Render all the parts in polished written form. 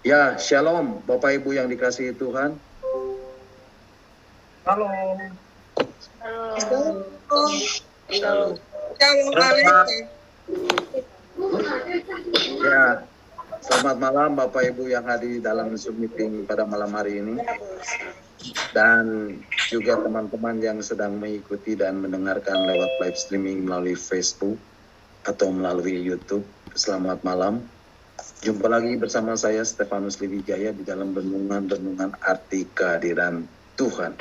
Ya, shalom Bapak Ibu yang dikasihi Tuhan. Halo. Shalom. Shalom. Ya, selamat malam Bapak Ibu yang hadir dalam Zoom meeting pada malam hari ini. Dan juga teman-teman yang sedang mengikuti dan mendengarkan lewat live streaming melalui Facebook atau melalui YouTube. Selamat malam. Jumpa lagi bersama saya Stefanus Liwijaya di dalam renungan arti kehadiran Tuhan.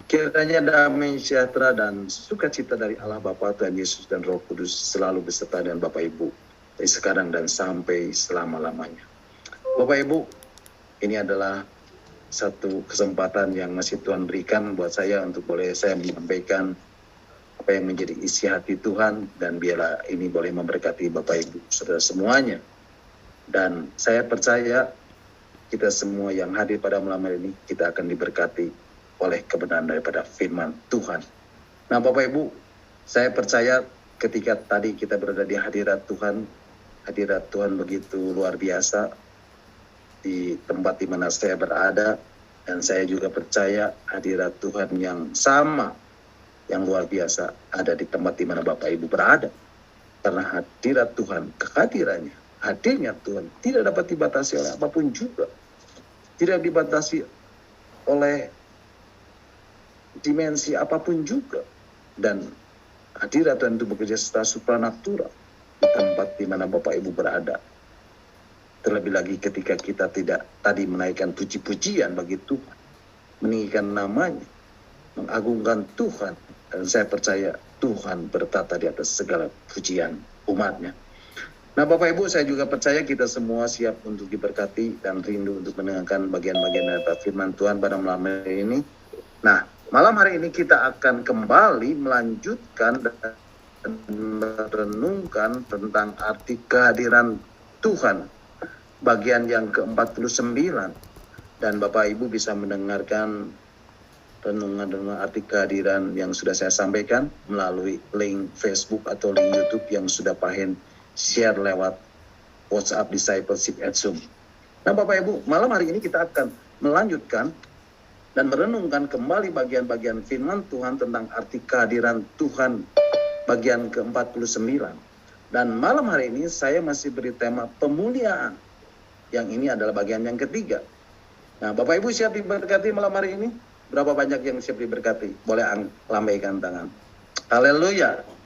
Kiranya damai sejahtera dan sukacita dari Allah Bapa, Tuhan Yesus dan Roh Kudus selalu beserta dengan Bapak Ibu dari sekarang dan sampai selama-lamanya. Bapak Ibu, ini adalah satu kesempatan yang masih Tuhan berikan buat saya untuk boleh saya menyampaikan apa yang menjadi isi hati Tuhan, dan biarlah ini boleh memberkati Bapak Ibu saudara semuanya. Dan saya percaya kita semua yang hadir pada malam hari ini, kita akan diberkati oleh kebenaran daripada firman Tuhan. Nah Bapak Ibu, saya percaya ketika tadi kita berada di hadirat Tuhan begitu luar biasa di tempat di mana saya berada, dan saya juga percaya hadirat Tuhan yang sama, yang luar biasa ada di tempat di mana Bapak Ibu berada. Karena hadirat Tuhan, kehadirannya, hadirnya Tuhan tidak dapat dibatasi oleh apapun juga. Tidak dibatasi oleh dimensi apapun juga. Dan hadirat Tuhan itu bekerja secara supranatural di tempat di mana Bapak Ibu berada. Terlebih lagi ketika kita tidak tadi menaikkan puji-pujian bagi Tuhan, meninggikan namanya, mengagungkan Tuhan. Dan saya percaya Tuhan bertata di atas segala pujian umatnya. Nah Bapak Ibu, saya juga percaya kita semua siap untuk diberkati dan rindu untuk mendengarkan bagian-bagian dari firman Tuhan pada malam hari ini. Nah, malam hari ini kita akan kembali melanjutkan dan merenungkan tentang arti kehadiran Tuhan, bagian yang ke-49. Dan Bapak Ibu bisa mendengarkan renungan arti kehadiran yang sudah saya sampaikan melalui link Facebook atau link YouTube yang sudah Pak Hen share lewat WhatsApp Discipleship at Zoom. Nah Bapak Ibu, malam hari ini kita akan melanjutkan dan merenungkan kembali bagian-bagian firman Tuhan tentang arti kehadiran Tuhan bagian ke-49. Dan malam hari ini saya masih beri tema pemuliaan. Yang ini adalah bagian yang ketiga. Nah Bapak Ibu siap diberkati malam hari ini? Berapa banyak yang siap diberkati? Boleh lambaikan tangan. Haleluya.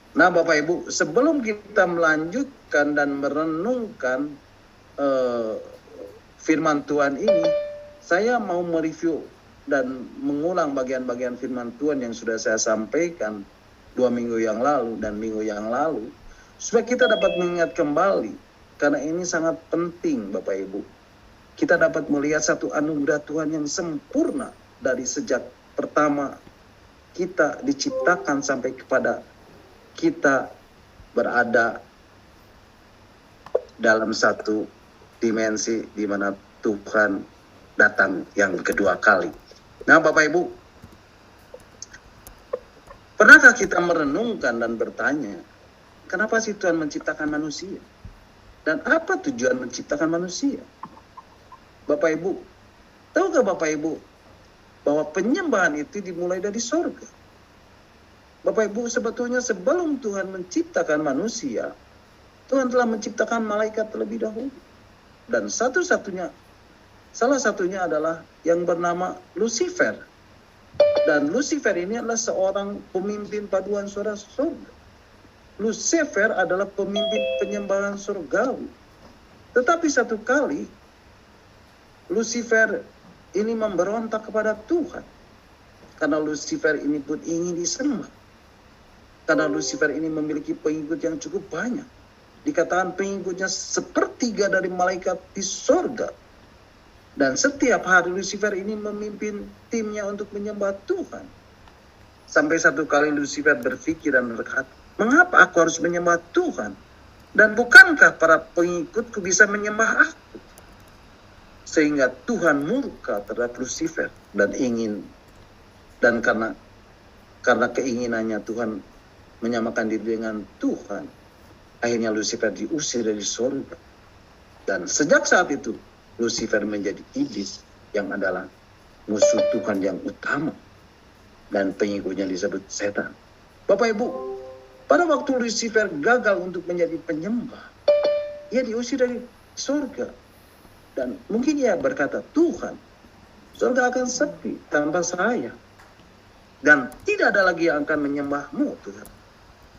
Nah Bapak Ibu, sebelum kita melanjutkan dan merenungkan firman Tuhan ini, saya mau mereview dan mengulang bagian-bagian firman Tuhan yang sudah saya sampaikan 2 minggu yang lalu dan minggu yang lalu, supaya kita dapat mengingat kembali, karena ini sangat penting Bapak Ibu. Kita dapat melihat satu anugerah Tuhan yang sempurna dari sejak pertama kita diciptakan sampai kepada kita berada dalam satu dimensi di mana Tuhan datang yang kedua kali. Nah Bapak Ibu, pernahkah kita merenungkan dan bertanya, kenapa sih Tuhan menciptakan manusia? Dan apa tujuan menciptakan manusia? Bapak Ibu, tahukah Bapak Ibu bahwa penyembahan itu dimulai dari sorga? Bapak Ibu, sebetulnya sebelum Tuhan menciptakan manusia, Tuhan telah menciptakan malaikat terlebih dahulu. Dan salah satunya adalah yang bernama Lucifer. Dan Lucifer ini adalah seorang pemimpin paduan suara surga. Lucifer adalah pemimpin penyembahan surgawi. Tetapi satu kali, Lucifer ini memberontak kepada Tuhan. Karena Lucifer ini pun ingin disembah. Karena Lucifer ini memiliki pengikut yang cukup banyak. Dikatakan pengikutnya sepertiga dari malaikat di sorga. Dan setiap hari Lucifer ini memimpin timnya untuk menyembah Tuhan. Sampai satu kali Lucifer berpikir dan berkata, mengapa aku harus menyembah Tuhan? Dan bukankah para pengikutku bisa menyembah aku? Sehingga Tuhan murka terhadap Lucifer dan karena keinginannya Tuhan menyamakan diri dengan Tuhan, akhirnya Lucifer diusir dari surga. Dan sejak saat itu, Lucifer menjadi iblis yang adalah musuh Tuhan yang utama. Dan pengikutnya disebut setan. Bapak Ibu, pada waktu Lucifer gagal untuk menjadi penyembah, ia diusir dari surga. Dan mungkin ia berkata, Tuhan, surga akan sepi tanpa saya. Dan tidak ada lagi yang akan menyembahmu, Tuhan.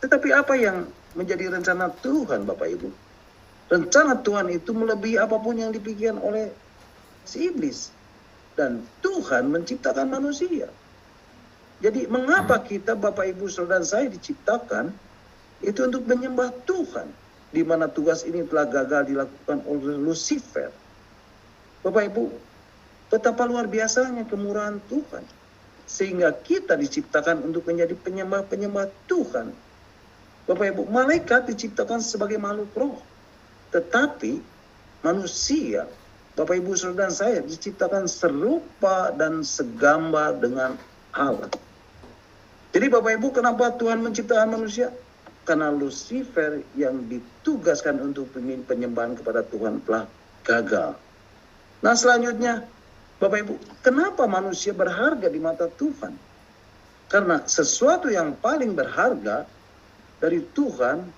Tetapi apa yang menjadi rencana Tuhan, Bapak Ibu? Rencana Tuhan itu melebihi apapun yang dipikirkan oleh si iblis. Dan Tuhan menciptakan manusia. Jadi mengapa kita, Bapak Ibu Saudara saya, diciptakan itu untuk menyembah Tuhan, di mana tugas ini telah gagal dilakukan oleh Lucifer. Bapak Ibu, betapa luar biasanya kemurahan Tuhan, sehingga kita diciptakan untuk menjadi penyembah-penyembah Tuhan. Bapak Ibu, malaikat diciptakan sebagai makhluk roh, tetapi manusia, Bapak Ibu Saudara saya, diciptakan serupa dan segambar dengan Allah. Jadi Bapak Ibu, kenapa Tuhan menciptakan manusia? Karena Lucifer yang ditugaskan untuk penyembahan kepada Tuhan telah gagal. Nah selanjutnya, Bapak Ibu, kenapa manusia berharga di mata Tuhan? Karena sesuatu yang paling berharga dari Tuhan,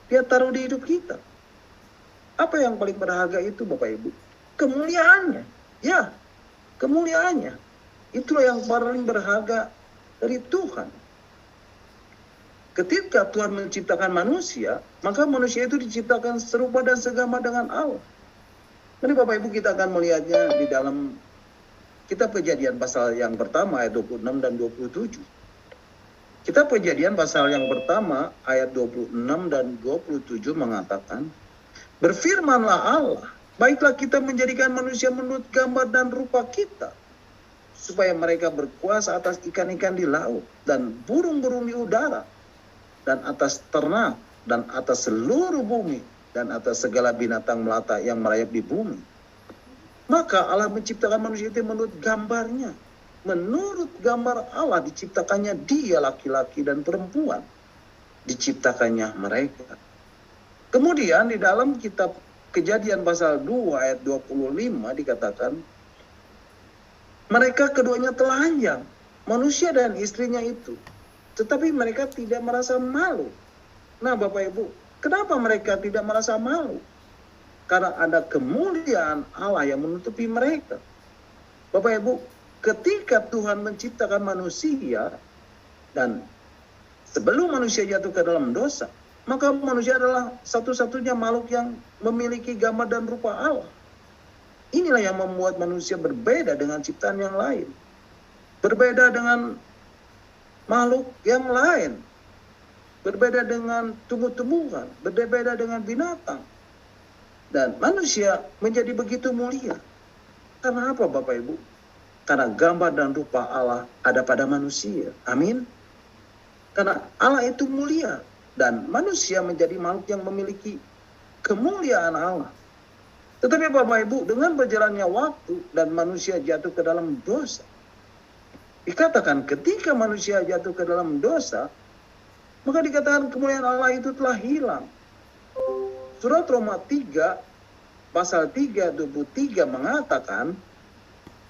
dia taruh di hidup kita. Apa yang paling berharga itu, Bapak Ibu? Kemuliaannya. Ya, kemuliaannya. Itulah yang paling berharga dari Tuhan. Ketika Tuhan menciptakan manusia, maka manusia itu diciptakan serupa dan segambar dengan Allah. Jadi Bapak Ibu, kita akan melihatnya di dalam kitab Kejadian pasal yang pertama ayat 26 dan 27. Kitab Kejadian pasal yang pertama ayat 26 dan 27 mengatakan, berfirmanlah Allah, baiklah kita menjadikan manusia menurut gambar dan rupa kita, supaya mereka berkuasa atas ikan-ikan di laut, dan burung-burung di udara, dan atas ternak, dan atas seluruh bumi, dan atas segala binatang melata yang merayap di bumi. Maka Allah menciptakan manusia itu menurut gambarnya. Menurut gambar Allah diciptakannya dia, laki-laki dan perempuan. Diciptakannya mereka. Kemudian di dalam kitab Kejadian pasal 2 ayat 25 dikatakan, mereka keduanya telanjang, manusia dan istrinya itu. Tetapi mereka tidak merasa malu. Nah Bapak Ibu, kenapa mereka tidak merasa malu? Karena ada kemuliaan Allah yang menutupi mereka. Bapak Ibu, ketika Tuhan menciptakan manusia, dan sebelum manusia jatuh ke dalam dosa, maka manusia adalah satu-satunya makhluk yang memiliki gambar dan rupa Allah. Inilah yang membuat manusia berbeda dengan ciptaan yang lain. Berbeda dengan makhluk yang lain. Berbeda dengan tumbuh-tumbuhan. Berbeda dengan binatang. Dan manusia menjadi begitu mulia. Karena apa Bapak Ibu? Karena gambar dan rupa Allah ada pada manusia. Amin. Karena Allah itu mulia. Dan manusia menjadi makhluk yang memiliki kemuliaan Allah. Tetapi Bapak Ibu, dengan berjalannya waktu dan manusia jatuh ke dalam dosa, dikatakan ketika manusia jatuh ke dalam dosa, maka dikatakan kemuliaan Allah itu telah hilang. Surat Roma 3, pasal 3, 23 mengatakan,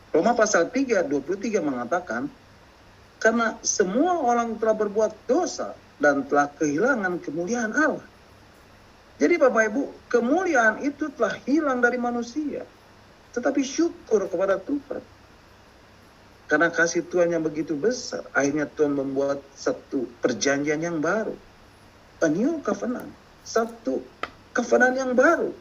Roma pasal 3, 23 mengatakan, karena semua orang telah berbuat dosa dan telah kehilangan kemuliaan Allah. Jadi Bapak Ibu, kemuliaan itu telah hilang dari manusia. Tetapi syukur kepada Tuhan. Karena kasih Tuhan yang begitu besar, akhirnya Tuhan membuat satu perjanjian yang baru. A new covenant. Satu covenant yang baru.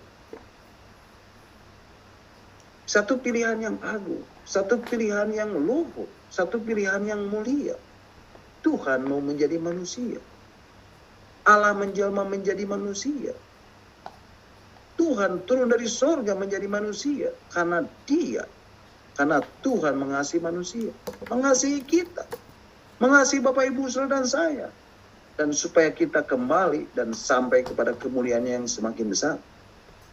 Satu pilihan yang agung. Satu pilihan yang luhur. Satu pilihan yang mulia. Tuhan mau menjadi manusia. Allah menjelma menjadi manusia. Tuhan turun dari surga menjadi manusia. Karena Tuhan mengasihi manusia. Mengasihi kita. Mengasihi Bapak Ibu Saudara dan saya. Dan supaya kita kembali dan sampai kepada kemuliaannya yang semakin besar.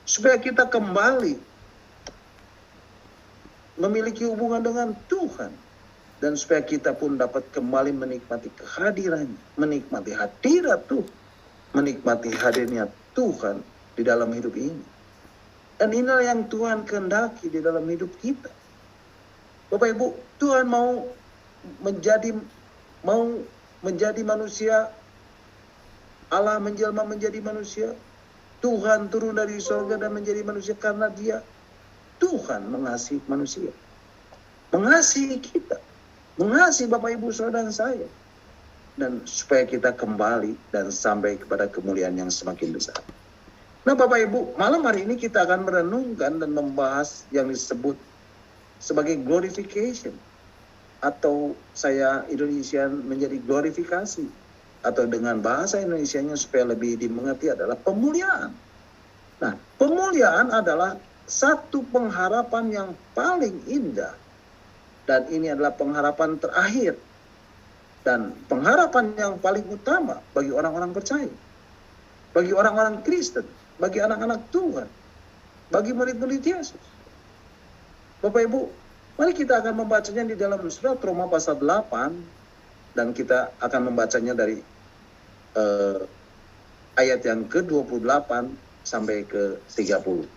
Supaya kita kembali memiliki hubungan dengan Tuhan. Dan supaya kita pun dapat kembali menikmati kehadirannya. Menikmati hadirat Tuhan. Menikmati hadirnya Tuhan di dalam hidup ini. Dan inilah yang Tuhan kehendaki di dalam hidup kita. Bapak Ibu, Tuhan mau menjadi manusia, Allah menjelma menjadi manusia, Tuhan turun dari surga dan menjadi manusia karena Dia, Tuhan mengasihi manusia, mengasihi kita, mengasihi Bapak Ibu Saudara dan saya, dan supaya kita kembali dan sampai kepada kemuliaan yang semakin besar. Nah Bapak Ibu, malam hari ini kita akan merenungkan dan membahas yang disebut sebagai glorification, atau saya Indonesian menjadi glorifikasi, atau dengan bahasa Indonesianya supaya lebih dimengerti adalah pemuliaan. Nah, pemuliaan adalah satu pengharapan yang paling indah, dan ini adalah pengharapan terakhir dan pengharapan yang paling utama bagi orang-orang percaya, bagi orang-orang Kristen, bagi anak-anak Tuhan, bagi murid-murid Yesus. Bapak Ibu, mari kita akan membacanya di dalam surat Roma pasal 8, dan kita akan membacanya dari ayat yang ke-28 sampai ke-30.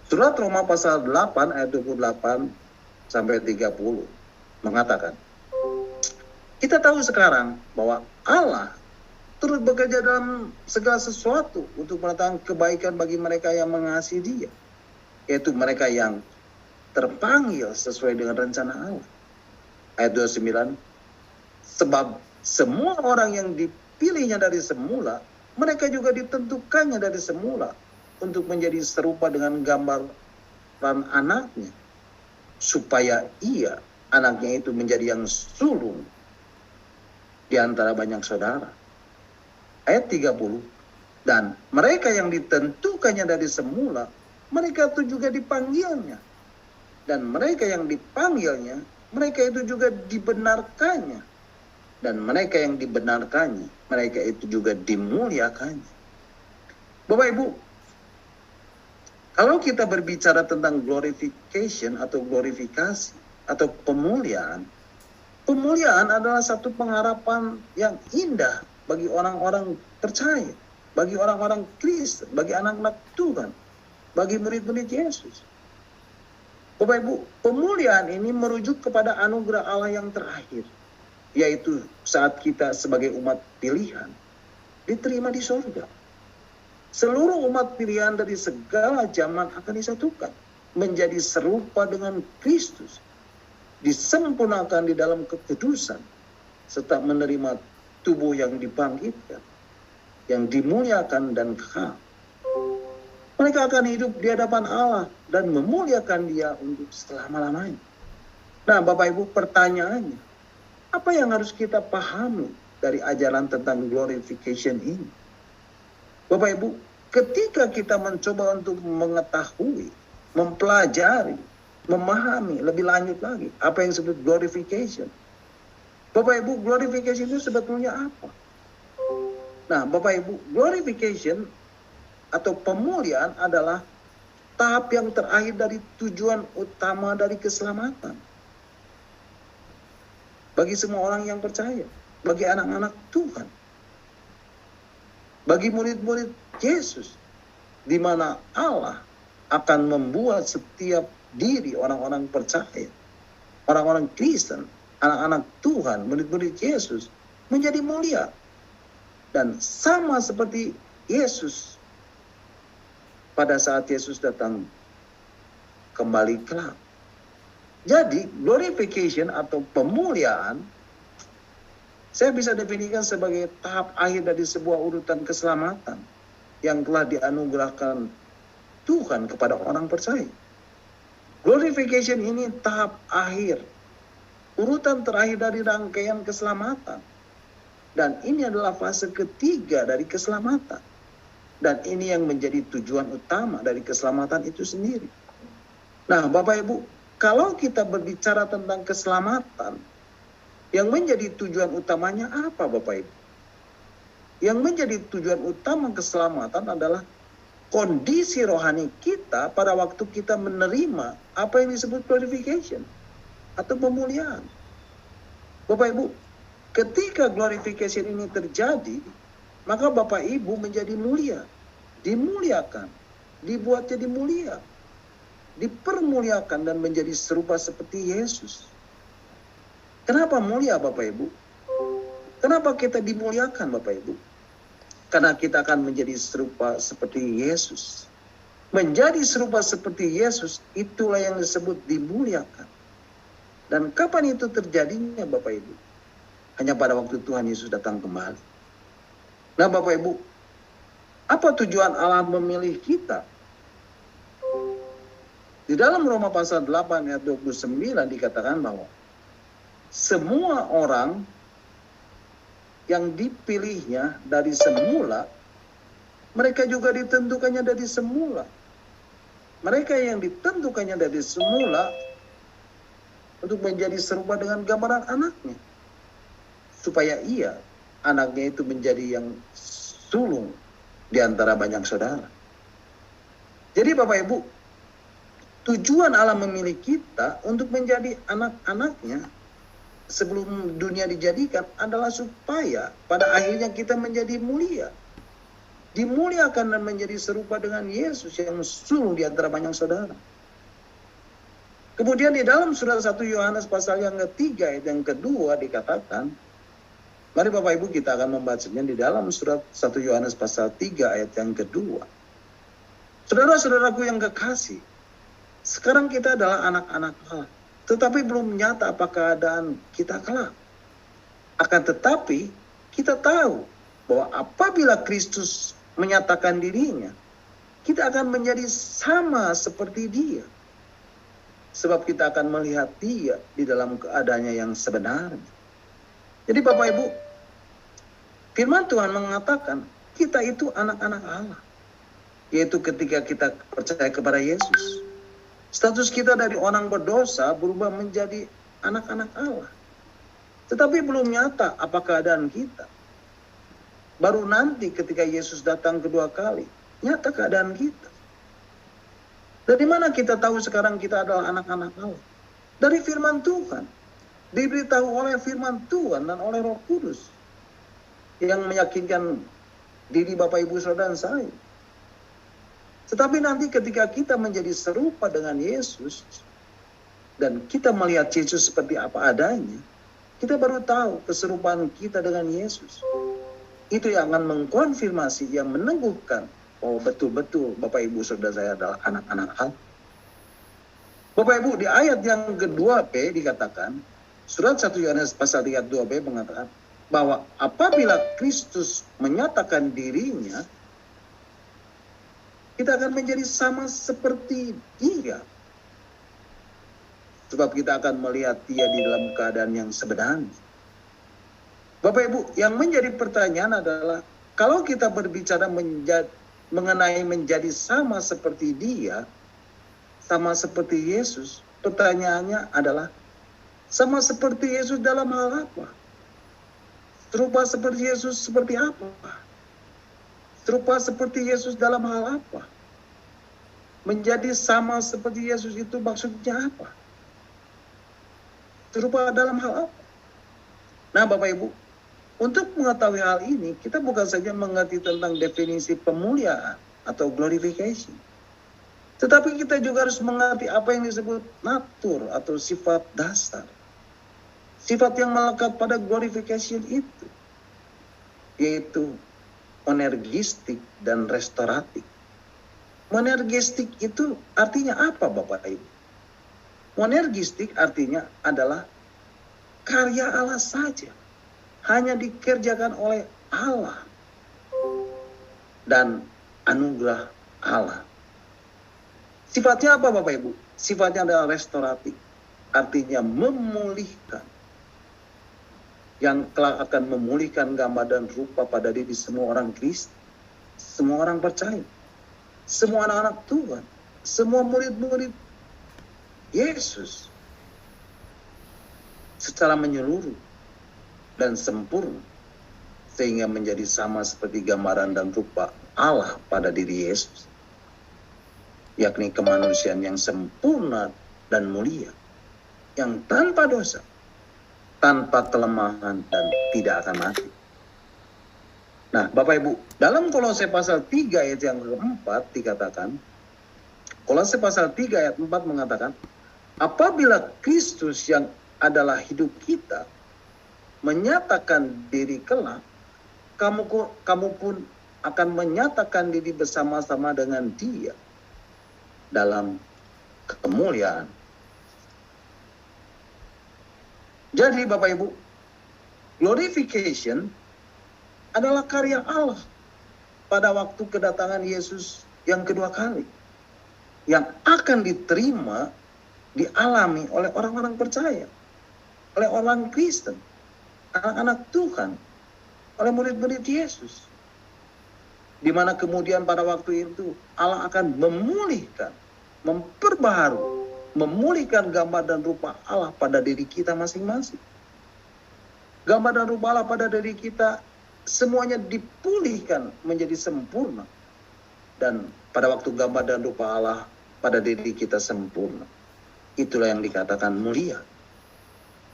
Surat Roma pasal 8 ayat 28 sampai 30 mengatakan, kita tahu sekarang bahwa Allah turut bekerja dalam segala sesuatu untuk mendatangkan kebaikan bagi mereka yang mengasihi Dia, yaitu mereka yang terpanggil sesuai dengan rencana Allah. Ayat 29, sebab semua orang yang dipilihnya dari semula, mereka juga ditentukannya dari semula untuk menjadi serupa dengan gambaran anaknya, supaya ia, anaknya itu, menjadi yang sulung di antara banyak saudara. Ayat 30, dan mereka yang ditentukannya dari semula, mereka itu juga dipanggilnya. Dan mereka yang dipanggilnya, mereka itu juga dibenarkannya. Dan mereka yang dibenarkannya, mereka itu juga dimuliakannya. Bapak Ibu, kalau kita berbicara tentang glorification atau glorifikasi atau pemuliaan, pemuliaan adalah satu pengharapan yang indah bagi orang-orang percaya, bagi orang-orang Kristen, bagi anak-anak Tuhan, bagi murid-murid Yesus. Bapak Ibu, pemuliaan ini merujuk kepada anugerah Allah yang terakhir, yaitu saat kita sebagai umat pilihan diterima di surga. Seluruh umat pilihan dari segala zaman akan disatukan menjadi serupa dengan Kristus, disempurnakan di dalam kekudusan, serta menerima tubuh yang dibangkitkan, yang dimuliakan dan kekal. Mereka akan hidup di hadapan Allah dan memuliakan Dia untuk selama-lamanya. Nah, Bapak Ibu, pertanyaannya, apa yang harus kita pahami dari ajaran tentang glorification ini? Bapak Ibu, ketika kita mencoba untuk mengetahui, mempelajari, memahami lebih lanjut lagi apa yang disebut glorification. Bapak Ibu, glorification itu sebetulnya apa? Nah, Bapak Ibu, glorification atau pemuliaan adalah tahap yang terakhir dari tujuan utama dari keselamatan. Bagi semua orang yang percaya, bagi anak-anak Tuhan, bagi murid-murid Yesus, di mana Allah akan membuat setiap diri orang-orang percaya, orang-orang Kristen, anak-anak Tuhan, murid-murid Yesus menjadi mulia. Dan sama seperti Yesus pada saat Yesus datang kembali kelak. Jadi glorification atau pemuliaan, saya bisa definisikan sebagai tahap akhir dari sebuah urutan keselamatan yang telah dianugerahkan Tuhan kepada orang percaya. Glorification ini tahap akhir, urutan terakhir dari rangkaian keselamatan. Dan ini adalah fase ketiga dari keselamatan. Dan ini yang menjadi tujuan utama dari keselamatan itu sendiri. Nah, Bapak Ibu, kalau kita berbicara tentang keselamatan, yang menjadi tujuan utamanya apa, Bapak Ibu? Yang menjadi tujuan utama keselamatan adalah kondisi rohani kita pada waktu kita menerima apa yang disebut glorification atau pemuliaan. Bapak Ibu, ketika glorification ini terjadi, maka Bapak Ibu menjadi mulia, dimuliakan, dibuat jadi mulia, dipermuliakan dan menjadi serupa seperti Yesus. Kenapa mulia Bapak Ibu? Kenapa kita dimuliakan Bapak Ibu? Karena kita akan menjadi serupa seperti Yesus. Menjadi serupa seperti Yesus, itulah yang disebut dimuliakan. Dan kapan itu terjadinya Bapak Ibu? Hanya pada waktu Tuhan Yesus datang kembali. Nah Bapak Ibu, apa tujuan Allah memilih kita? Di dalam Roma pasal 8 ayat 29 dikatakan bahwa semua orang yang dipilihnya dari semula, mereka juga ditentukannya dari semula. Mereka yang ditentukannya dari semula untuk menjadi serupa dengan gambaran anaknya. Supaya ia, anaknya itu menjadi yang sulung di antara banyak saudara. Jadi Bapak Ibu, tujuan Allah memilih kita untuk menjadi anak-anaknya sebelum dunia dijadikan adalah supaya pada akhirnya kita menjadi mulia. Dimuliakan dan menjadi serupa dengan Yesus yang sulung di antara banyak saudara. Kemudian di dalam surat 1 Yohanes pasal yang ketiga ayat yang kedua dikatakan, mari Bapak Ibu kita akan membacanya di dalam surat 1 Yohanes pasal 3 ayat yang kedua. Saudara-saudaraku yang kekasih, sekarang kita adalah anak-anak Allah. Tetapi belum nyata apa keadaan kita kelak. Akan tetapi kita tahu bahwa apabila Kristus menyatakan dirinya, kita akan menjadi sama seperti dia. Sebab kita akan melihat dia di dalam keadaannya yang sebenarnya. Jadi Bapak Ibu, firman Tuhan mengatakan kita itu anak-anak Allah. Yaitu ketika kita percaya kepada Yesus. Status kita dari orang berdosa berubah menjadi anak-anak Allah. Tetapi belum nyata apa keadaan kita. Baru nanti ketika Yesus datang kedua kali, nyata keadaan kita. Dari mana kita tahu sekarang kita adalah anak-anak Allah? Dari firman Tuhan. Diberitahu oleh firman Tuhan dan oleh Roh Kudus. Yang meyakinkan diri Bapak Ibu Saudara dan saya. Tetapi nanti ketika kita menjadi serupa dengan Yesus dan kita melihat Yesus seperti apa adanya, kita baru tahu keserupaan kita dengan Yesus. Itu yang akan mengkonfirmasi, yang meneguhkan bahwa betul-betul Bapak Ibu Saudara saya adalah anak-anak Allah. Bapak Ibu, di ayat yang kedua B dikatakan, surat 1 Yohanes pasal 3:2b mengatakan bahwa apabila Kristus menyatakan dirinya, kita akan menjadi sama seperti dia. Sebab kita akan melihat dia di dalam keadaan yang sebenarnya. Bapak Ibu, yang menjadi pertanyaan adalah, kalau kita berbicara mengenai menjadi sama seperti dia, sama seperti Yesus, pertanyaannya adalah, sama seperti Yesus dalam hal apa? Serupa seperti Yesus seperti apa? Serupa seperti Yesus dalam hal apa? Menjadi sama seperti Yesus itu maksudnya apa? Serupa dalam hal apa? Nah Bapak Ibu, untuk mengetahui hal ini, kita bukan saja mengerti tentang definisi pemuliaan atau glorification. Tetapi kita juga harus mengerti apa yang disebut natur atau sifat dasar. Sifat yang melekat pada glorification itu. Yaitu monergistik dan restoratif. Monergistik itu artinya apa Bapak Ibu? Monergistik artinya adalah karya Allah saja. Hanya dikerjakan oleh Allah. Dan anugerah Allah. Sifatnya apa Bapak Ibu? Sifatnya adalah restoratif. Artinya memulihkan. Yang kelak akan memulihkan gambar dan rupa pada diri semua orang Kristen, semua orang percaya, semua anak-anak Tuhan, semua murid-murid Yesus secara menyeluruh dan sempurna, sehingga menjadi sama seperti gambaran dan rupa Allah pada diri Yesus, yakni kemanusiaan yang sempurna dan mulia, yang tanpa dosa, tanpa kelemahan dan tidak akan mati. Nah, Bapak Ibu, dalam Kolose pasal 3 ayat yang keempat dikatakan, Kolose pasal 3 ayat 4 mengatakan, apabila Kristus yang adalah hidup kita menyatakan diri kelak, kamu pun akan menyatakan diri bersama-sama dengan Dia dalam kemuliaan. Jadi Bapak Ibu, glorification adalah karya Allah pada waktu kedatangan Yesus yang kedua kali, yang akan diterima, dialami oleh orang-orang percaya, oleh orang Kristen, anak-anak Tuhan, oleh murid-murid Yesus. Di mana kemudian pada waktu itu Allah akan memulihkan, memperbaharui, memulihkan gambar dan rupa Allah pada diri kita masing-masing. Gambar dan rupa Allah pada diri kita semuanya dipulihkan menjadi sempurna. Dan pada waktu gambar dan rupa Allah pada diri kita sempurna, itulah yang dikatakan mulia.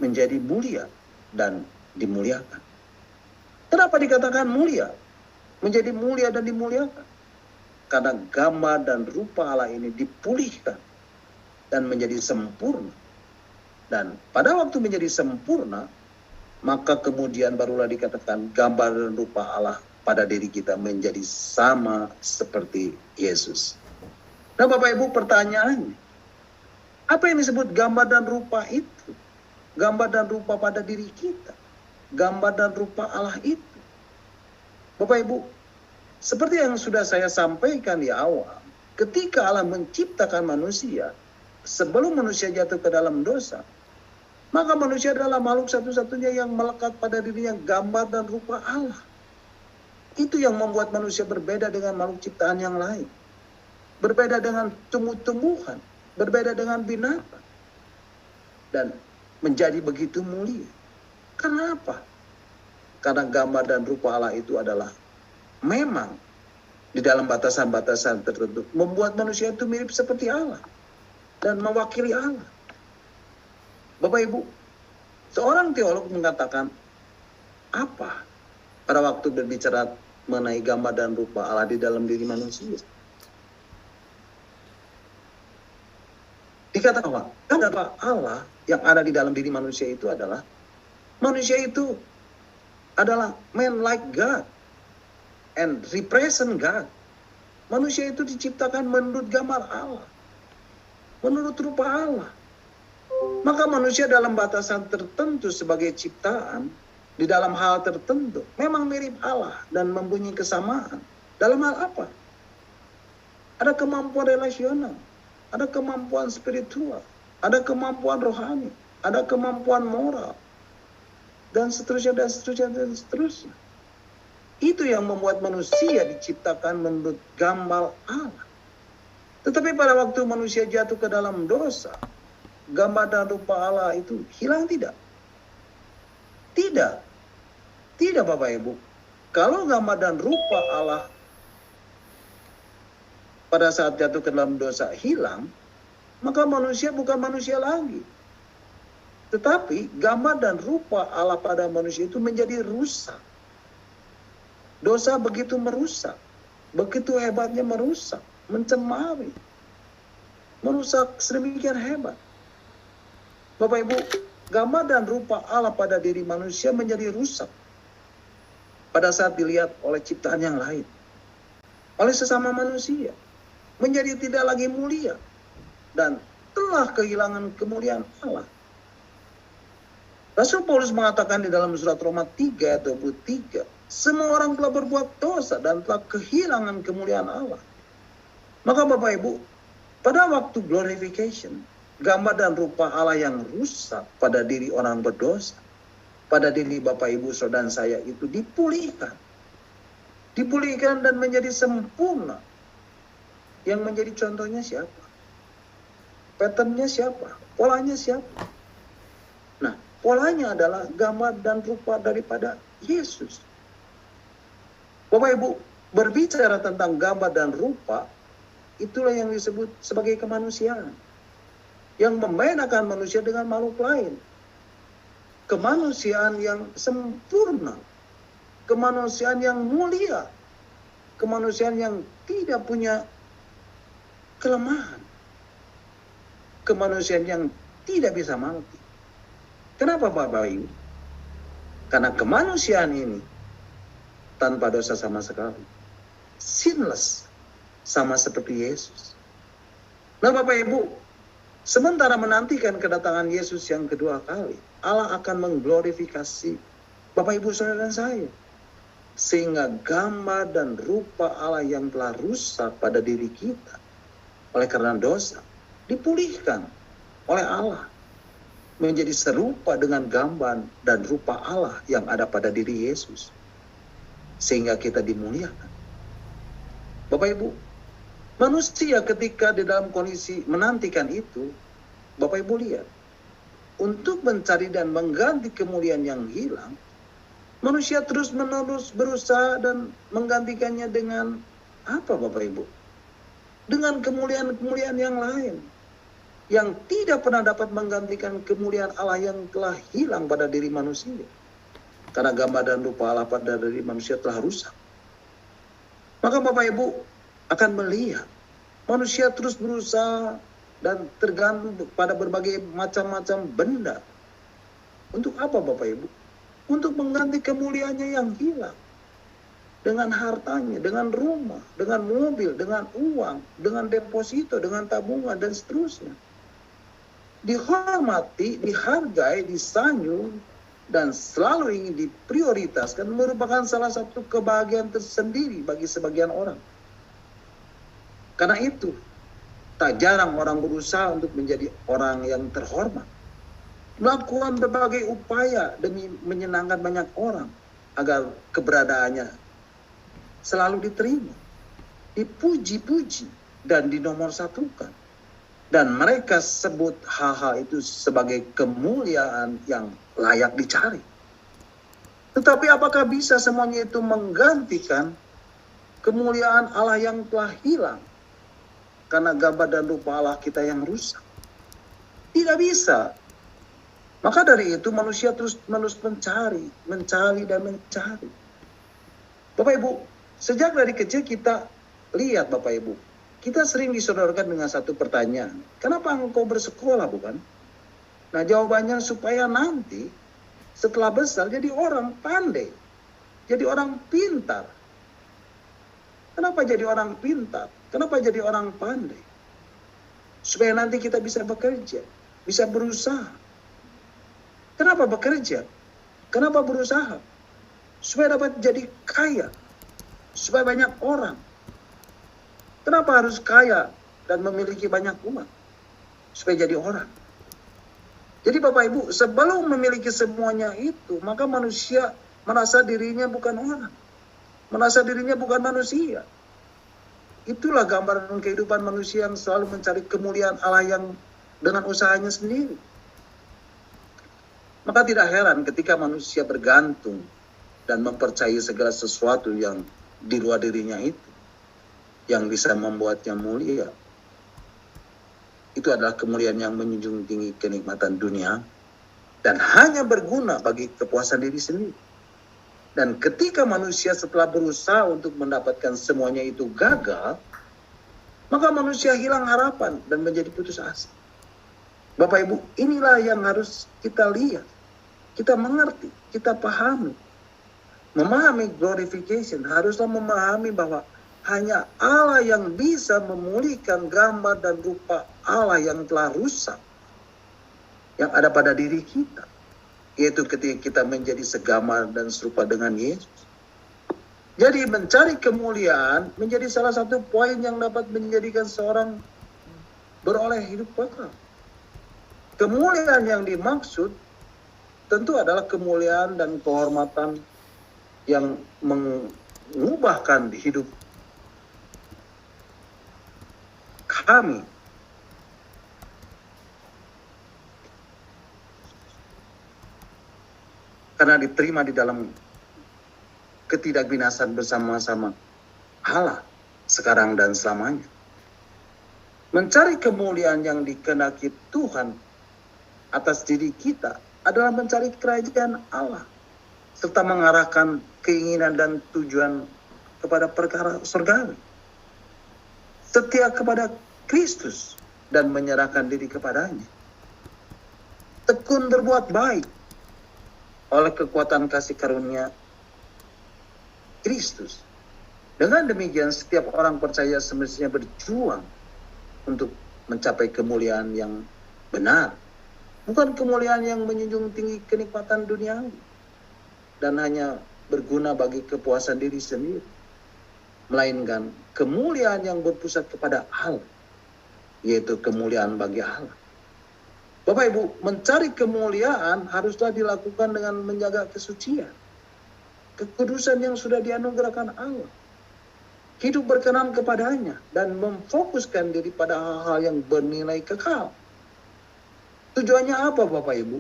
Menjadi mulia dan dimuliakan. Kenapa dikatakan mulia? Menjadi mulia dan dimuliakan. Karena gambar dan rupa Allah ini dipulihkan dan menjadi sempurna. Dan pada waktu menjadi sempurna, maka kemudian barulah dikatakan gambar dan rupa Allah pada diri kita menjadi sama seperti Yesus. Nah Bapak Ibu, pertanyaannya, apa yang disebut gambar dan rupa itu? Gambar dan rupa pada diri kita. Gambar dan rupa Allah itu. Bapak Ibu, seperti yang sudah saya sampaikan di awal, ketika Allah menciptakan manusia, sebelum manusia jatuh ke dalam dosa, maka manusia adalah makhluk satu-satunya yang melekat pada dirinya gambar dan rupa Allah. Itu yang membuat manusia berbeda dengan makhluk ciptaan yang lain. Berbeda dengan tumbuh-tumbuhan. Berbeda dengan binatang. Dan menjadi begitu mulia. Karena apa? Karena gambar dan rupa Allah itu adalah memang di dalam batasan-batasan tertentu membuat manusia itu mirip seperti Allah. Dan mewakili Allah. Bapak Ibu, seorang teolog mengatakan apa pada waktu berbicara mengenai gambar dan rupa Allah di dalam diri manusia? Dikatakan bahwa gambar Allah yang ada di dalam diri manusia itu adalah man like God and represent God. Manusia itu diciptakan menurut gambar Allah, menurut rupa Allah. Maka manusia dalam batasan tertentu sebagai ciptaan, di dalam hal tertentu, memang mirip Allah dan mempunyai kesamaan. Dalam hal apa? Ada kemampuan relasional, ada kemampuan spiritual, ada kemampuan rohani, ada kemampuan moral, dan seterusnya, dan seterusnya, dan seterusnya. Itu yang membuat manusia diciptakan menurut gambar Allah. Tetapi pada waktu manusia jatuh ke dalam dosa, gambar dan rupa Allah itu hilang tidak? Tidak. Tidak Bapak Ibu. Kalau gambar dan rupa Allah pada saat jatuh ke dalam dosa hilang, maka manusia bukan manusia lagi. Tetapi gambar dan rupa Allah pada manusia itu menjadi rusak. Dosa begitu merusak. Begitu hebatnya merusak. Mencemari. Merusak sedemikian hebat. Bapak Ibu, gambar dan rupa Allah pada diri manusia menjadi rusak pada saat dilihat oleh ciptaan yang lain, oleh sesama manusia, menjadi tidak lagi mulia dan telah kehilangan kemuliaan Allah. Rasul Paulus mengatakan di dalam surat Roma 3 ayat 23, semua orang telah berbuat dosa dan telah kehilangan kemuliaan Allah. Maka Bapak Ibu, pada waktu glorification, gambar dan rupa Allah yang rusak pada diri orang berdosa, pada diri Bapak Ibu saudara saya itu dipulihkan. Dipulihkan dan menjadi sempurna. Yang menjadi contohnya siapa? Patternnya siapa? Polanya siapa? Nah, polanya adalah gambar dan rupa daripada Yesus. Bapak Ibu, berbicara tentang gambar dan rupa, itulah yang disebut sebagai kemanusiaan. Yang membedakan manusia dengan makhluk lain. Kemanusiaan yang sempurna. kemanusiaan yang mulia, kemanusiaan yang tidak punya kelemahan, kemanusiaan yang tidak bisa mati. Kenapa Bapak Ibu? Karena kemanusiaan ini tanpa dosa sama sekali, sinless, sama seperti Yesus. Nah Bapak Ibu, sementara menantikan kedatangan Yesus yang kedua kali, Allah akan mengglorifikasi Bapak Ibu saudara dan saya, sehingga gambar dan rupa Allah yang telah rusak pada diri kita oleh karena dosa dipulihkan oleh Allah menjadi serupa dengan gambar dan rupa Allah yang ada pada diri Yesus, sehingga kita dimuliakan. Bapak Ibu, manusia ketika di dalam kondisi menantikan itu, Bapak Ibu lihat, untuk mencari dan mengganti kemuliaan yang hilang, manusia terus-menerus berusaha dan menggantikannya dengan apa Bapak Ibu? Dengan kemuliaan-kemuliaan yang lain, yang tidak pernah dapat menggantikan kemuliaan Allah yang telah hilang pada diri manusia. Karena gambar dan rupa Allah pada diri manusia telah rusak. Maka Bapak Ibu akan melihat manusia terus berusaha dan tergantung pada berbagai macam-macam benda. Untuk apa Bapak Ibu? Untuk mengganti kemuliaannya yang hilang. Dengan hartanya, dengan rumah, dengan mobil, dengan uang, dengan deposito, dengan tabungan, dan seterusnya. Dihormati, dihargai, disanjung, dan selalu ingin diprioritaskan merupakan salah satu kebahagiaan tersendiri bagi sebagian orang. Karena itu, tak jarang orang berusaha untuk menjadi orang yang terhormat. Melakukan berbagai upaya demi menyenangkan banyak orang agar keberadaannya selalu diterima, dipuji-puji, dan dinomorsatukan. Dan mereka sebut hal-hal itu sebagai kemuliaan yang layak dicari. Tetapi apakah bisa semuanya itu menggantikan kemuliaan Allah yang telah hilang karena gambar dan rupa Allah kita yang rusak? Tidak bisa. Maka dari itu manusia terus-menerus mencari dan mencari. Bapak Ibu, sejak dari kecil kita lihat Bapak Ibu, kita sering disodorkan dengan satu pertanyaan. Kenapa engkau bersekolah bukan? Nah jawabannya supaya nanti setelah besar jadi orang pandai. Jadi orang pintar. Kenapa jadi orang pintar? Kenapa jadi orang pandai? Supaya nanti kita bisa bekerja, bisa berusaha. Kenapa bekerja? Kenapa berusaha? Supaya dapat jadi kaya. Supaya banyak orang. Kenapa harus kaya dan memiliki banyak uang? Supaya jadi orang. Jadi Bapak Ibu, sebelum memiliki semuanya itu, maka manusia merasa dirinya bukan orang. Merasa dirinya bukan manusia. Itulah gambaran kehidupan manusia yang selalu mencari kemuliaan Allah yang dengan usahanya sendiri. Maka tidak heran ketika manusia bergantung dan mempercayai segala sesuatu yang di luar dirinya itu, yang bisa membuatnya mulia. Itu adalah kemuliaan yang menjunjung tinggi kenikmatan dunia dan hanya berguna bagi kepuasan diri sendiri. Dan ketika manusia setelah berusaha untuk mendapatkan semuanya itu gagal, maka manusia hilang harapan dan menjadi putus asa. Bapak Ibu, inilah yang harus kita lihat, kita mengerti, kita pahami. Memahami glorification haruslah memahami bahwa hanya Allah yang bisa memulihkan gambar dan rupa Allah yang telah rusak yang ada pada diri kita, yaitu ketika kita menjadi segambar dan serupa dengan Yesus. Jadi mencari kemuliaan menjadi salah satu poin yang dapat menjadikan seorang beroleh hidup kekal. Kemuliaan yang dimaksud tentu adalah kemuliaan dan kehormatan yang mengubahkan hidup kami karena diterima di dalam ketidakbinasaan bersama-sama Allah sekarang dan selamanya. Mencari kemuliaan yang dikehendaki Tuhan atas diri kita adalah mencari kerajaan Allah. serta mengarahkan keinginan dan tujuan kepada perkara surgawi. Setia kepada Kristus dan menyerahkan diri kepadanya. Tekun berbuat baik oleh kekuatan kasih karunia Kristus. Dengan demikian setiap orang percaya semestinya berjuang untuk mencapai kemuliaan yang benar. Bukan kemuliaan yang menjunjung tinggi kenikmatan duniawi dan hanya berguna bagi kepuasan diri sendiri, melainkan kemuliaan yang berpusat kepada Allah, yaitu kemuliaan bagi Allah. Bapak Ibu, mencari kemuliaan haruslah dilakukan dengan menjaga kesucian, kekudusan yang sudah dianugerahkan Allah, hidup berkenan kepadanya, dan memfokuskan diri pada hal-hal yang bernilai kekal. Tujuannya apa Bapak Ibu?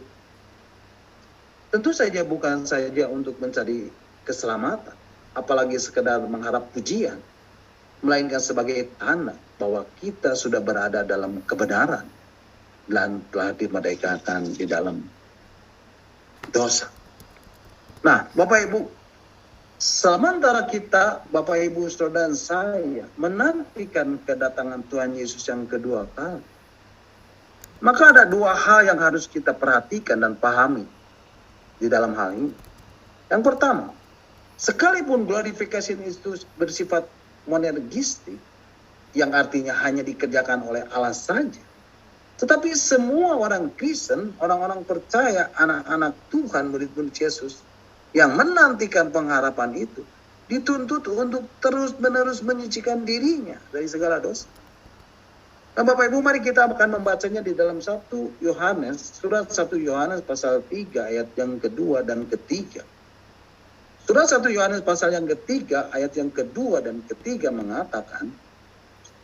Tentu saja bukan saja untuk mencari keselamatan, apalagi sekedar mengharap pujian, melainkan sebagai tanda bahwa kita sudah berada dalam kebenaran dan telah dimerdekakan di dalam dosa. Nah, Bapak Ibu, sementara kita, Bapak Ibu, Saudara dan saya menantikan kedatangan Tuhan Yesus yang kedua kali, maka ada dua hal yang harus kita perhatikan dan pahami di dalam hal ini. Yang pertama, sekalipun glorifikasi itu bersifat monergistik, yang artinya hanya dikerjakan oleh Allah saja, tetapi semua orang Kristen, orang-orang percaya, anak-anak Tuhan, murid-murid Yesus, yang menantikan pengharapan itu, dituntut untuk terus-menerus menyucikan dirinya dari segala dosa. Nah Bapak Ibu, mari kita akan membacanya di dalam 1 Yohanes, surat 1 Yohanes pasal 3 ayat yang kedua dan ketiga. Surat 1 Yohanes pasal yang ketiga, ayat yang kedua dan ketiga mengatakan,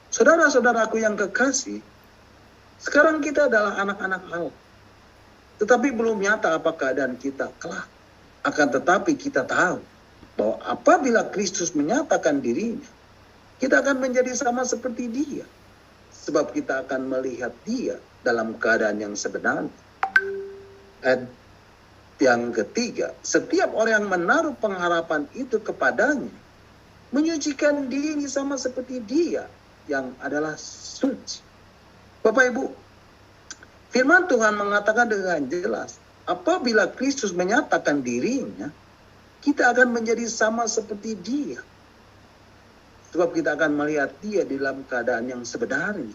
saudara-saudaraku yang kekasih, sekarang kita adalah anak-anak Allah, tetapi belum nyata apa keadaan kita kelak. Akan tetapi kita tahu bahwa apabila Kristus menyatakan dirinya, kita akan menjadi sama seperti Dia. Sebab kita akan melihat Dia dalam keadaan yang sebenarnya. Ayat yang ketiga, setiap orang yang menaruh pengharapan itu kepadanya, menyucikan diri sama seperti Dia yang adalah suci. Bapak Ibu, firman Tuhan mengatakan dengan jelas, apabila Kristus menyatakan dirinya, kita akan menjadi sama seperti Dia. Sebab kita akan melihat Dia di dalam keadaan yang sebenarnya.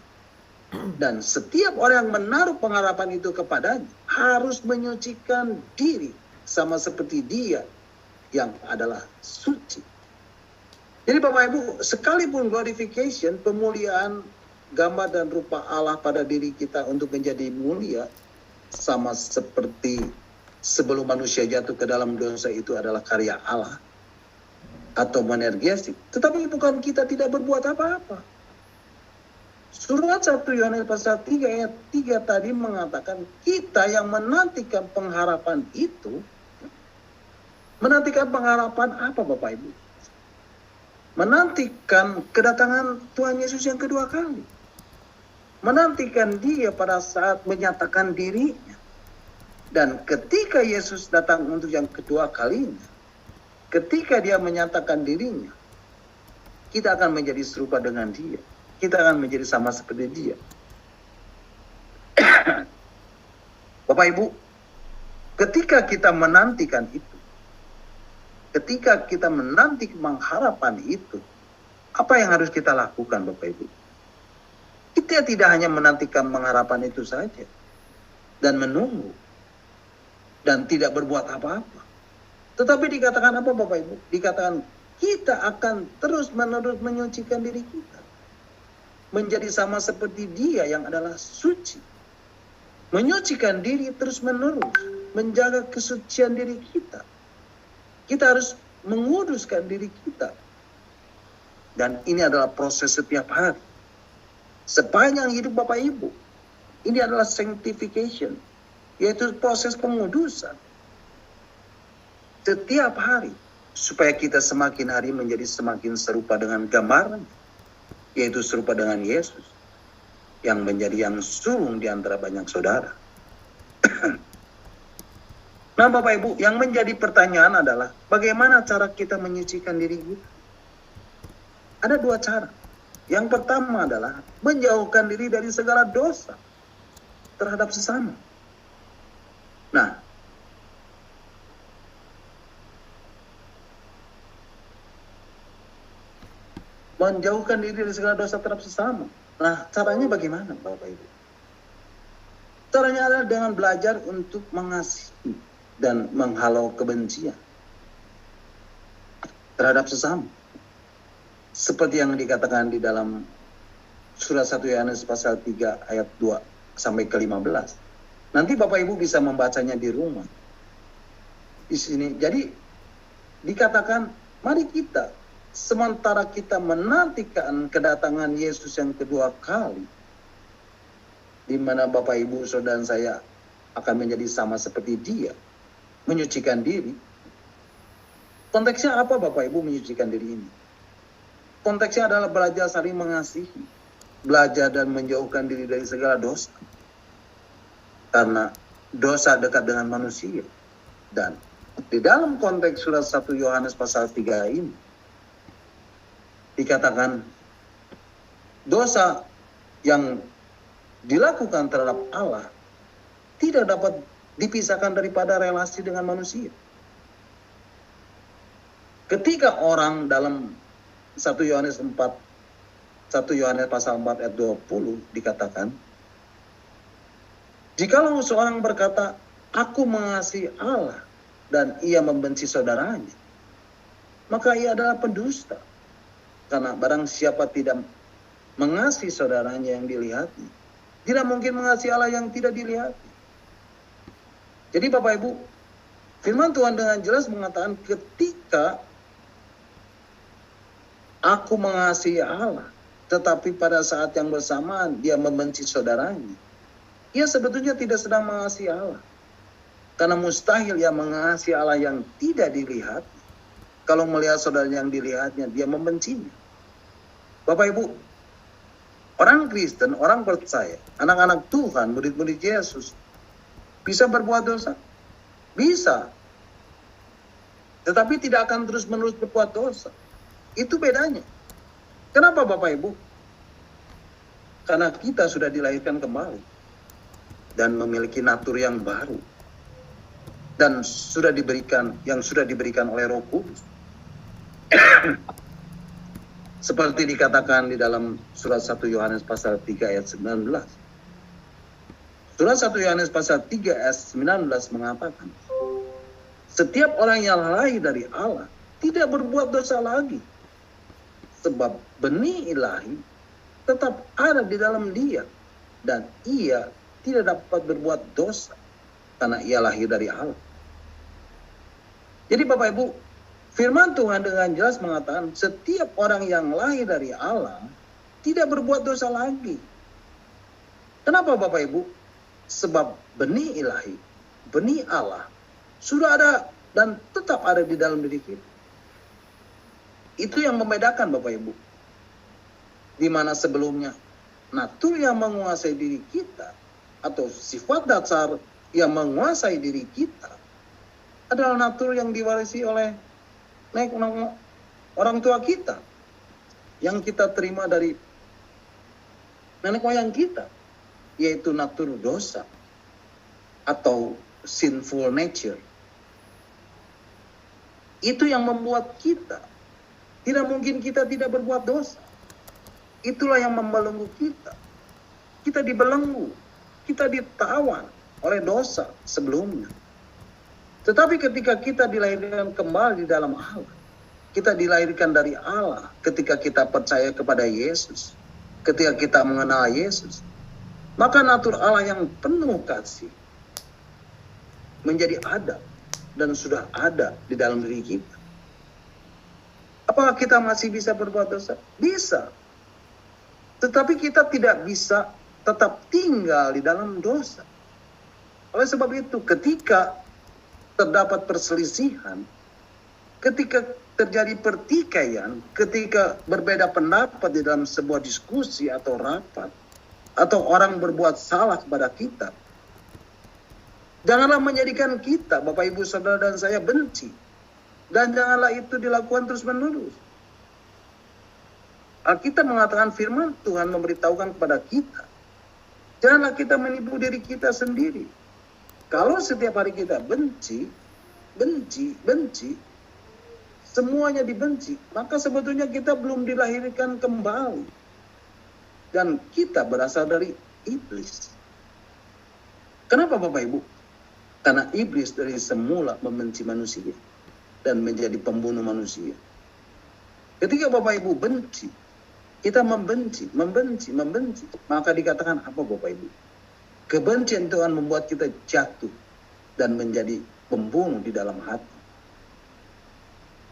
Dan setiap orang yang menaruh pengharapan itu kepadanya harus menyucikan diri sama seperti Dia yang adalah suci. Jadi Bapak Ibu, sekalipun glorification, pemuliaan gambar dan rupa Allah pada diri kita untuk menjadi mulia, sama seperti sebelum manusia jatuh ke dalam dosa itu adalah karya Allah atau monergistik, tetapi bukan kita tidak berbuat apa-apa. Surat 1 Yohanes pasal 3 ayat 3 tadi mengatakan kita yang menantikan pengharapan itu, menantikan pengharapan apa Bapak Ibu? Menantikan kedatangan Tuhan Yesus yang kedua kali. Menantikan Dia pada saat menyatakan dirinya. Dan ketika Yesus datang untuk yang kedua kalinya, ketika Dia menyatakan dirinya, kita akan menjadi serupa dengan Dia. Kita akan menjadi sama seperti Dia. Bapak Ibu, ketika kita menantikan itu, ketika kita menanti pengharapan itu, apa yang harus kita lakukan Bapak Ibu? Kita tidak hanya menantikan pengharapan itu saja dan menunggu dan tidak berbuat apa-apa. Tetapi dikatakan apa Bapak Ibu? Dikatakan kita akan terus-menerus menyucikan diri kita. Menjadi sama seperti Dia yang adalah suci. Menyucikan diri terus-menerus. Menjaga kesucian diri kita. Kita harus menguduskan diri kita. Dan ini adalah proses setiap hari. Sepanjang hidup Bapak Ibu. Ini adalah sanctification. Yaitu proses pengudusan. Setiap hari. Supaya kita semakin hari menjadi semakin serupa dengan gambaran. Yaitu serupa dengan Yesus. Yang menjadi yang sulung di antara banyak saudara. Nah Bapak Ibu, yang menjadi pertanyaan adalah bagaimana cara kita menyucikan diri kita? Ada dua cara. Yang pertama adalah menjauhkan diri dari segala dosa terhadap sesama. Nah, menjauhkan diri dari segala dosa terhadap sesama. Nah, caranya bagaimana Bapak Ibu? Caranya adalah dengan belajar untuk mengasihi dan menghalau kebencian terhadap sesama. Seperti yang dikatakan di dalam surat 1 Yohanes pasal 3 ayat 2 sampai ke 15. Nanti Bapak Ibu bisa membacanya di rumah. Di sini. Jadi dikatakan, mari kita sementara kita menantikan kedatangan Yesus yang kedua kali, di mana Bapak Ibu saudara saya akan menjadi sama seperti Dia, menyucikan diri. Konteksnya apa Bapak Ibu menyucikan diri ini? Konteksnya adalah belajar saling mengasihi, belajar dan menjauhkan diri dari segala dosa. Karena dosa dekat dengan manusia. Dan di dalam konteks surat 1 Yohanes pasal 3 ini, dikatakan dosa yang dilakukan terhadap Allah tidak dapat dipisahkan daripada relasi dengan manusia. Ketika orang dalam 1 Yohanes 4, 1 Yohanes pasal 4 ayat 20 dikatakan, jikalau seorang berkata, aku mengasihi Allah dan ia membenci saudaranya, maka ia adalah pendusta. Karena barang siapa tidak mengasihi saudaranya yang dilihatnya, tidak mungkin mengasihi Allah yang tidak dilihatnya. Jadi Bapak Ibu, firman Tuhan dengan jelas mengatakan ketika aku mengasihi Allah, tetapi pada saat yang bersamaan dia membenci saudaranya, ia sebetulnya tidak sedang mengasihi Allah. Karena mustahil ia mengasihi Allah yang tidak dilihat. Kalau melihat saudara yang dilihatnya, dia membencinya. Bapak Ibu, orang Kristen, orang percaya, anak-anak Tuhan, murid-murid Yesus, bisa berbuat dosa? Bisa. Tetapi tidak akan terus-menerus berbuat dosa. Itu bedanya. Kenapa Bapak Ibu? Karena kita sudah dilahirkan kembali dan memiliki natur yang baru dan sudah diberikan oleh Roh Kudus. Seperti dikatakan di dalam surat 1 Yohanes pasal 3 ayat 19. Surat 1 Yohanes pasal 3 ayat 19 mengatakan, setiap orang yang lahir dari Allah tidak berbuat dosa lagi, sebab benih ilahi tetap ada di dalam dia, dan ia tidak dapat berbuat dosa karena ia lahir dari Allah. Jadi Bapak Ibu, firman Tuhan dengan jelas mengatakan setiap orang yang lahir dari Allah tidak berbuat dosa lagi. Kenapa Bapak Ibu? Sebab benih ilahi, benih Allah sudah ada dan tetap ada di dalam diri kita. Itu yang membedakan Bapak Ibu. Di mana sebelumnya natur yang menguasai diri kita atau sifat dasar yang menguasai diri kita adalah natur yang diwarisi oleh orang tua kita, yang kita terima dari nenek moyang kita, yaitu natur dosa atau sinful nature. Itu yang membuat kita tidak mungkin kita tidak berbuat dosa. Itulah yang membelenggu kita. Kita dibelenggu, kita ditawan oleh dosa sebelumnya. Tetapi ketika kita dilahirkan kembali di dalam Allah, kita dilahirkan dari Allah ketika kita percaya kepada Yesus, ketika kita mengenal Yesus, maka natur Allah yang penuh kasih menjadi ada dan sudah ada di dalam diri kita. Apakah kita masih bisa berbuat dosa? Bisa. Tetapi kita tidak bisa tetap tinggal di dalam dosa. Oleh sebab itu, ketika terdapat perselisihan, ketika terjadi pertikaian, ketika berbeda pendapat di dalam sebuah diskusi atau rapat, atau orang berbuat salah kepada kita, Janganlah menjadikan kita, Bapak Ibu Saudara dan saya, benci. Dan janganlah itu dilakukan terus-menerus. Alkitab mengatakan firman Tuhan memberitahukan kepada kita, janganlah kita menipu diri kita sendiri. Kalau setiap hari kita benci, semuanya dibenci, maka sebetulnya kita belum dilahirkan kembali. Dan kita berasal dari iblis. Kenapa Bapak Ibu? Karena iblis dari semula membenci manusia dan menjadi pembunuh manusia. Ketika Bapak Ibu benci, kita membenci, maka dikatakan apa Bapak Ibu? Kebencian Tuhan membuat kita jatuh dan menjadi pembunuh di dalam hati.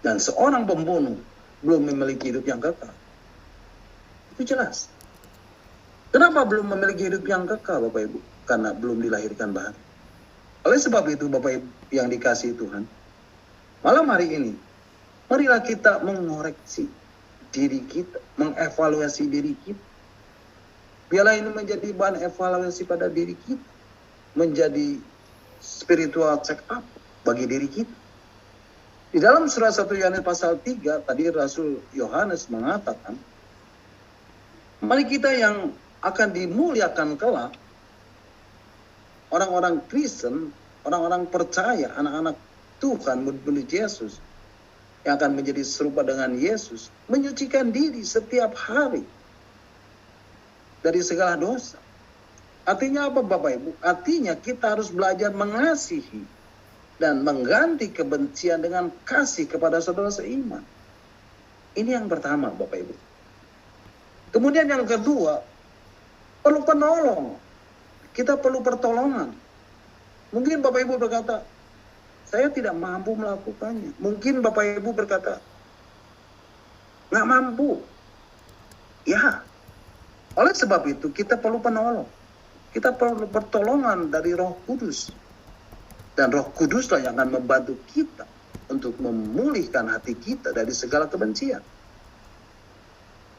Dan seorang pembunuh belum memiliki hidup yang kekal. Itu jelas. Kenapa belum memiliki hidup yang kekal Bapak Ibu? Karena belum dilahirkan baru. Oleh sebab itu Bapak Ibu yang dikasihi Tuhan, malam hari ini, marilah kita mengoreksi diri kita, mengevaluasi diri kita. Biarlah ini menjadi bahan evaluasi pada diri kita, menjadi spiritual check up bagi diri kita. Di dalam surat 1 Yohanes pasal 3, tadi Rasul Yohanes mengatakan, mari kita yang akan dimuliakan kelak, orang-orang Kristen, orang-orang percaya, anak-anak Tuhan, murid-murid Yesus, yang akan menjadi serupa dengan Yesus, menyucikan diri setiap hari dari segala dosa. Artinya apa Bapak Ibu? Artinya kita harus belajar mengasihi dan mengganti kebencian dengan kasih kepada saudara seiman. Ini yang pertama Bapak Ibu. Kemudian yang kedua, perlu penolong. Kita perlu pertolongan. Mungkin Bapak Ibu berkata, saya tidak mampu melakukannya. Mungkin Bapak Ibu berkata, nggak mampu. Ya, oleh sebab itu kita perlu penolong. Kita perlu pertolongan dari Roh Kudus. Dan Roh Kuduslah yang akan membantu kita untuk memulihkan hati kita dari segala kebencian.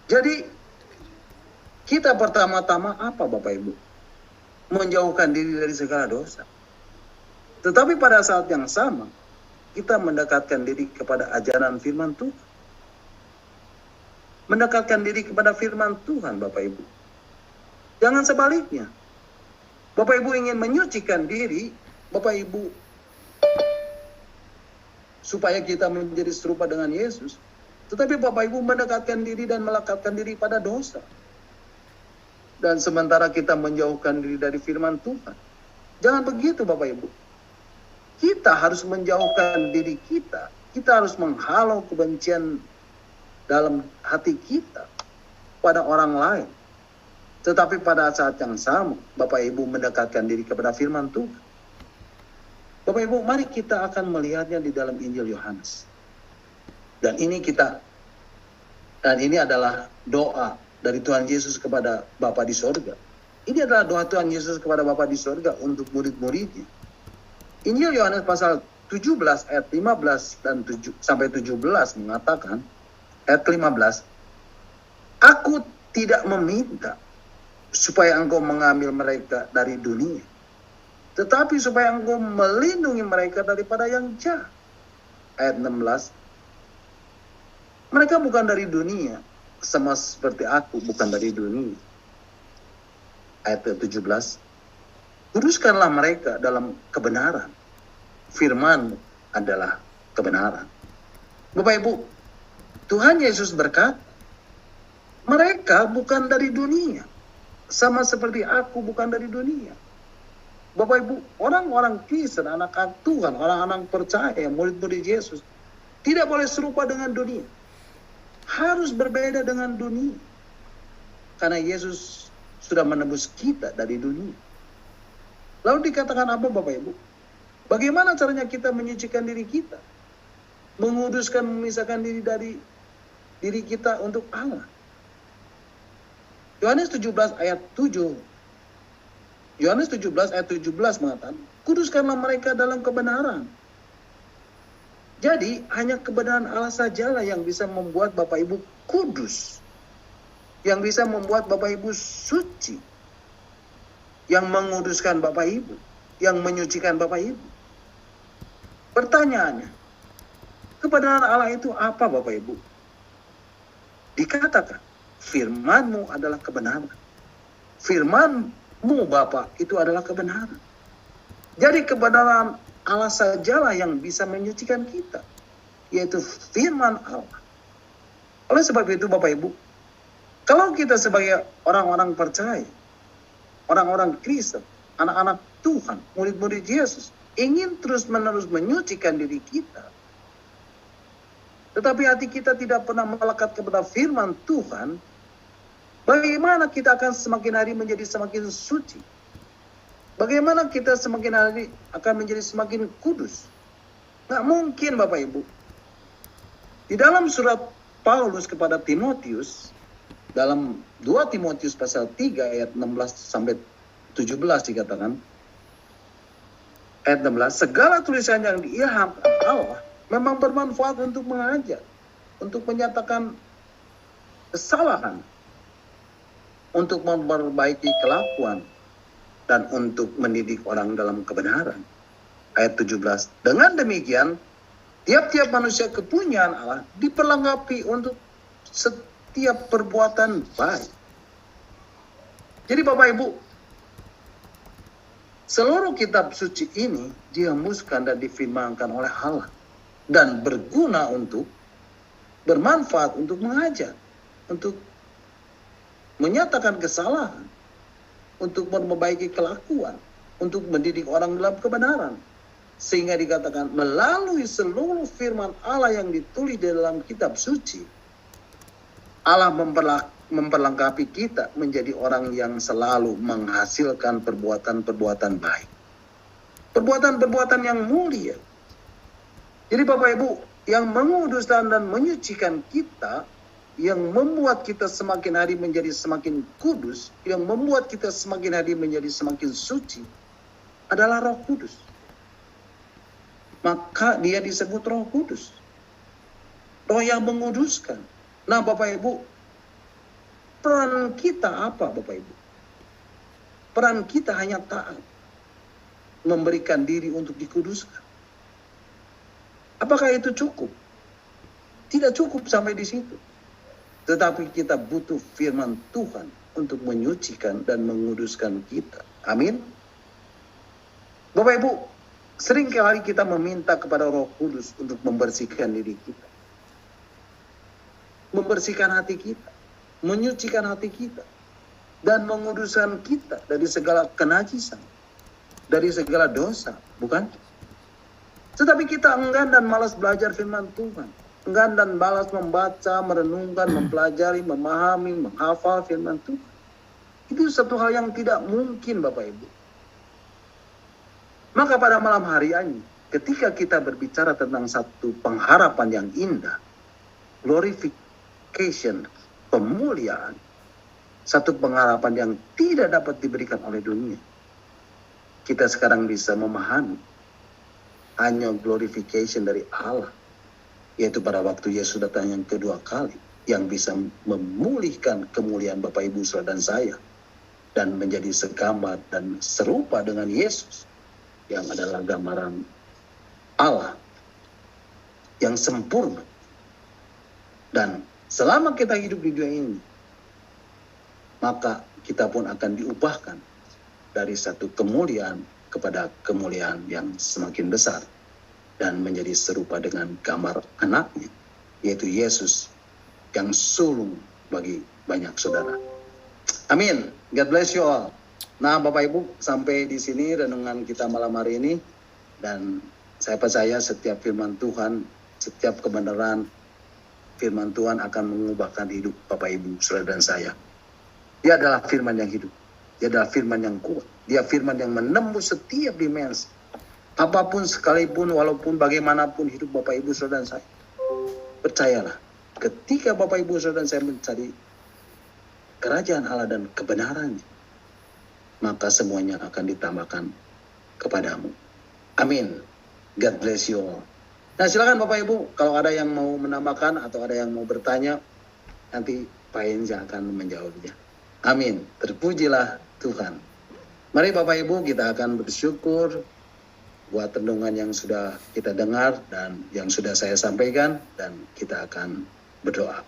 Jadi, kita pertama-tama apa Bapak Ibu? Menjauhkan diri dari segala dosa. Tetapi pada saat yang sama, kita mendekatkan diri kepada ajaran firman Tuhan. Mendekatkan diri kepada firman Tuhan, Bapak Ibu. Jangan sebaliknya. Bapak Ibu ingin menyucikan diri, Bapak Ibu, supaya kita menjadi serupa dengan Yesus. Tetapi Bapak Ibu mendekatkan diri dan melekatkan diri pada dosa. Dan sementara kita menjauhkan diri dari firman Tuhan. Jangan begitu Bapak Ibu. Kita harus menjauhkan diri kita. Kita harus menghalau kebencian dalam hati kita pada orang lain. Tetapi pada saat yang sama, Bapak Ibu mendekatkan diri kepada firman Tuhan. Bapak Ibu, mari kita akan melihatnya di dalam Injil Yohanes. Dan ini adalah doa dari Tuhan Yesus kepada Bapa di sorga. Ini adalah doa Tuhan Yesus kepada Bapa di sorga untuk murid-muridnya. Injil Yohanes pasal 17 ayat 15 dan sampai 17 mengatakan, ayat 15, Aku tidak meminta supaya engkau mengambil mereka dari dunia, tetapi supaya engkau melindungi mereka daripada yang jahat. Ayat 16, mereka bukan dari dunia, sama seperti aku bukan dari dunia. Ayat 17, kuduskanlah mereka dalam kebenaran. Firman adalah kebenaran. Bapak Ibu, Tuhan Yesus berkata, mereka bukan dari dunia, sama seperti aku bukan dari dunia. Bapak Ibu, orang-orang Kristen, anak-anak Tuhan, orang-orang percaya, murid-murid Yesus, tidak boleh serupa dengan dunia. Harus berbeda dengan dunia. Karena Yesus sudah menebus kita dari dunia. Lalu dikatakan apa Bapak Ibu? Bagaimana caranya kita menyucikan diri kita? Menguduskan, memisahkan diri dari diri kita untuk Allah. Yohanes 17 ayat 7. Yohanes 17 ayat 17 mengatakan, kuduskanlah mereka dalam kebenaran. Jadi hanya kebenaran Allah sajalah yang bisa membuat Bapak Ibu kudus. Yang bisa membuat Bapak Ibu suci. Yang menguduskan Bapak Ibu. yang menyucikan Bapak Ibu. Pertanyaannya, kebenaran Allah itu apa Bapak Ibu? Dikatakan, firman-Mu adalah kebenaran. Firman-Mu Bapa itu adalah kebenaran. Jadi kebenaran Allah sajalah yang bisa menyucikan kita, yaitu firman Allah. Oleh sebab itu Bapak Ibu, kalau kita sebagai orang-orang percaya, orang-orang Kristen, anak-anak Tuhan, murid-murid Yesus, ingin terus-menerus menyucikan diri kita, tetapi hati kita tidak pernah melekat kepada firman Tuhan, bagaimana kita akan semakin hari menjadi semakin suci? Bagaimana kita semakin hari akan menjadi semakin kudus? Nggak mungkin Bapak Ibu. Di dalam surat Paulus kepada Timotius, dalam 2 Timotius pasal 3 ayat 16 sampai 17 dikatakan, ayat 16, segala tulisan yang diilhamkan Allah memang bermanfaat untuk mengajar, untuk menyatakan kesalahan, untuk memperbaiki kelakuan, dan untuk mendidik orang dalam kebenaran. Ayat 17, dengan demikian, tiap-tiap manusia kepunyaan Allah diperlengkapi untuk setiap perbuatan baik. Jadi Bapak Ibu, seluruh kitab suci ini dihembuskan dan difirmankan oleh Allah dan berguna untuk, bermanfaat untuk mengajar, untuk menyatakan kesalahan, untuk memperbaiki kelakuan, untuk mendidik orang dalam kebenaran. Sehingga dikatakan melalui seluruh firman Allah yang ditulis di dalam kitab suci, Allah memperlengkapi kita menjadi orang yang selalu menghasilkan perbuatan-perbuatan baik. Perbuatan-perbuatan yang mulia. Jadi Bapak Ibu, yang menguduskan dan menyucikan kita, yang membuat kita semakin hari menjadi semakin kudus, yang membuat kita semakin hari menjadi semakin suci, adalah Roh Kudus. Maka dia disebut Roh Kudus. Roh yang menguduskan. Nah Bapak Ibu, peran kita apa Bapak Ibu? Peran kita hanya taat. Memberikan diri untuk dikuduskan. Apakah itu cukup? Tidak cukup sampai di situ. Tetapi kita butuh firman Tuhan untuk menyucikan dan menguduskan kita. Amin. Bapak Ibu, sering kali kita meminta kepada Roh Kudus untuk membersihkan diri kita. Membersihkan hati kita. Menyucikan hati kita. Dan menguduskan kita dari segala kenajisan. Dari segala dosa. Bukan? Tetapi kita enggan dan malas belajar firman Tuhan. Enggan dan malas membaca, merenungkan, mempelajari, memahami, menghafal firman Tuhan. Itu satu hal yang tidak mungkin Bapak Ibu. Maka pada malam hari ini, ketika kita berbicara tentang satu pengharapan yang indah, glorification, pemuliaan, satu pengharapan yang tidak dapat diberikan oleh dunia, kita sekarang bisa memahami hanya glorification dari Allah, yaitu pada waktu Yesus datang yang kedua kali, yang bisa memulihkan kemuliaan Bapak Ibu Saudara dan saya, dan menjadi segambar dan serupa dengan Yesus, yang adalah gambaran Allah yang sempurna. Dan selama kita hidup di dunia ini, maka kita pun akan diubahkan dari satu kemuliaan kepada kemuliaan yang semakin besar, dan menjadi serupa dengan gambar anaknya, yaitu Yesus yang sulung bagi banyak saudara. Amin. God bless you all. Nah Bapak Ibu, sampai di sini renungan kita malam hari ini. Dan saya percaya setiap firman Tuhan, setiap kebenaran firman Tuhan akan mengubahkan hidup Bapak Ibu, saudara dan saya. Dia adalah firman yang hidup. Dia adalah firman yang kuat. Dia firman yang menembus setiap dimensi. Apapun sekalipun, walaupun bagaimanapun hidup Bapak Ibu Saudara dan saya. Percayalah, ketika Bapak Ibu Saudara dan saya mencari kerajaan Allah dan kebenarannya, maka semuanya akan ditambahkan kepadamu. Amin. God bless you all. Nah silakan Bapak Ibu, kalau ada yang mau menambahkan atau ada yang mau bertanya, nanti Pak Enza akan menjawabnya. Amin. Terpujilah Tuhan. Mari Bapak Ibu, kita akan bersyukur buat renungan yang sudah kita dengar dan yang sudah saya sampaikan, dan kita akan berdoa.